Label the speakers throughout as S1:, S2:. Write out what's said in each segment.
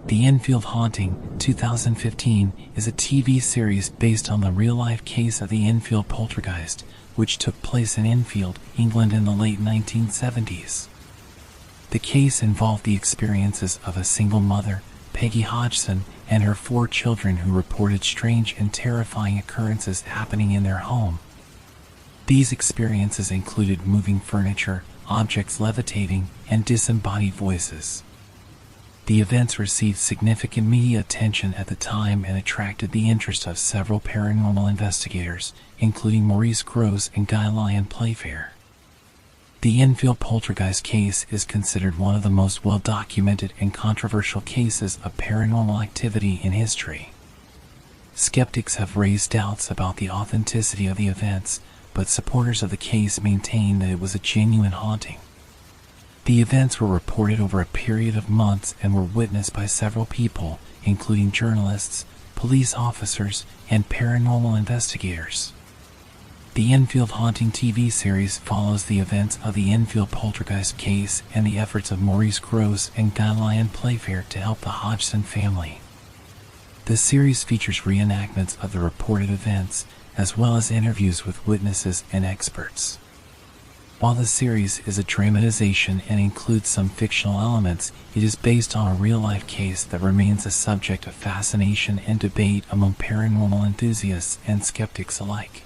S1: The Enfield Haunting, 2015, is a TV series based on the real-life case of the Enfield poltergeist, which took place in Enfield, England in the late 1970s. The case involved the experiences of a single mother, Peggy Hodgson, and her 4 children who reported strange and terrifying occurrences happening in their home. These experiences included moving furniture, objects levitating, and disembodied voices. The events received significant media attention at the time and attracted the interest of several paranormal investigators, including Maurice Grosse and Guy Lyon Playfair. The Enfield poltergeist case is considered one of the most well-documented and controversial cases of paranormal activity in history. Skeptics have raised doubts about the authenticity of the events, but supporters of the case maintain that it was a genuine haunting. The events were reported over a period of months and were witnessed by several people, including journalists, police officers, and paranormal investigators. The Enfield Haunting TV series follows the events of the Enfield poltergeist case and the efforts of Maurice Grosse and Guy Lyon Playfair to help the Hodgson family. The series features reenactments of the reported events, as well as interviews with witnesses and experts. While the series is a dramatization and includes some fictional elements, it is based on a real-life case that remains a subject of fascination and debate among paranormal enthusiasts and skeptics alike.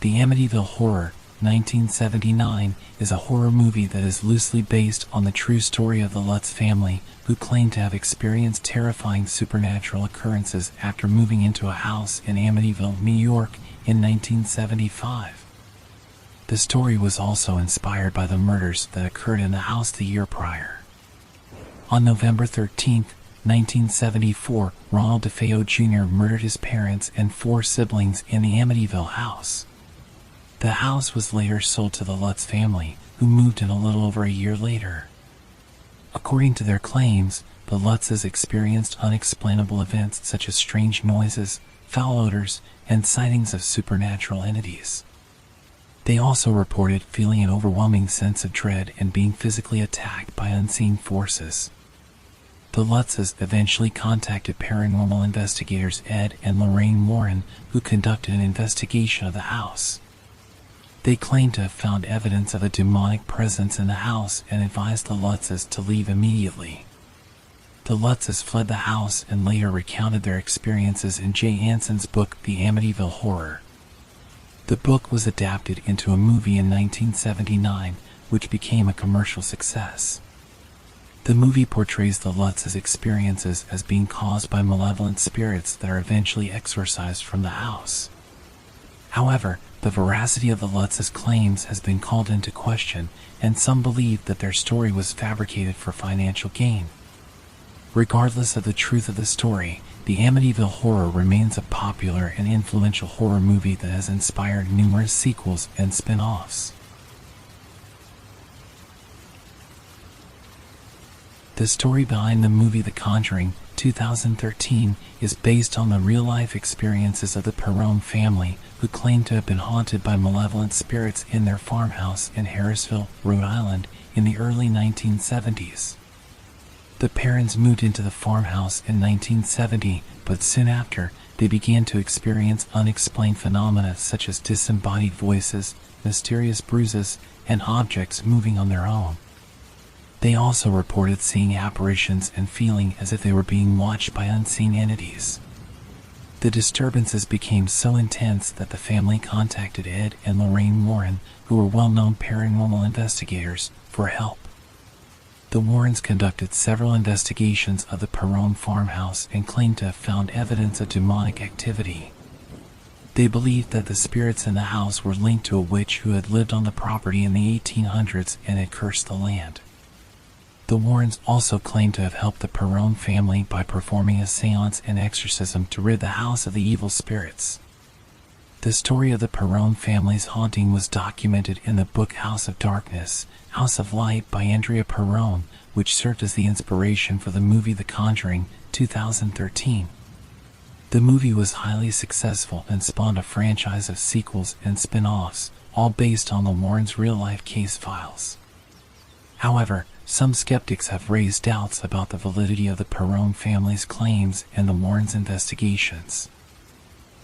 S1: The Amityville Horror, 1979, is a horror movie that is loosely based on the true story of the Lutz family, who claim to have experienced terrifying supernatural occurrences after moving into a house in Amityville, New York, in 1975. The story was also inspired by the murders that occurred in the house the year prior. On November 13, 1974, Ronald DeFeo Jr. murdered his parents and 4 siblings in the Amityville house. The house was later sold to the Lutz family, who moved in a little over a year later. According to their claims, the Lutzes experienced unexplainable events such as strange noises, foul odors, and sightings of supernatural entities. They also reported feeling an overwhelming sense of dread and being physically attacked by unseen forces. The Lutzes eventually contacted paranormal investigators Ed and Lorraine Warren, who conducted an investigation of the house. They claimed to have found evidence of a demonic presence in the house and advised the Lutzes to leave immediately. The Lutzes fled the house and later recounted their experiences in Jay Anson's book, The Amityville Horror. The book was adapted into a movie in 1979, which became a commercial success. The movie portrays the Lutzes' experiences as being caused by malevolent spirits that are eventually exorcised from the house. However, the veracity of the Lutzes' claims has been called into question, and some believe that their story was fabricated for financial gain. Regardless of the truth of the story, the Amityville Horror remains a popular and influential horror movie that has inspired numerous sequels and spin-offs. The story behind the movie The Conjuring, 2013, is based on the real-life experiences of the Perron family, who claim to have been haunted by malevolent spirits in their farmhouse in Harrisville, Rhode Island, in the early 1970s. The Perrons moved into the farmhouse in 1970, but soon after, they began to experience unexplained phenomena such as disembodied voices, mysterious bruises, and objects moving on their own. They also reported seeing apparitions and feeling as if they were being watched by unseen entities. The disturbances became so intense that the family contacted Ed and Lorraine Warren, who were well-known paranormal investigators, for help. The Warrens conducted several investigations of the Perron farmhouse and claimed to have found evidence of demonic activity. They believed that the spirits in the house were linked to a witch who had lived on the property in the 1800s and had cursed the land. The Warrens also claimed to have helped the Perron family by performing a seance and exorcism to rid the house of the evil spirits. The story of the Perron family's haunting was documented in the book House of Darkness, House of Light by Andrea Perron, which served as the inspiration for the movie The Conjuring, 2013. The movie was highly successful and spawned a franchise of sequels and spin-offs, all based on the Warrens' real-life case files. However, some skeptics have raised doubts about the validity of the Perron family's claims and the Warrens' investigations.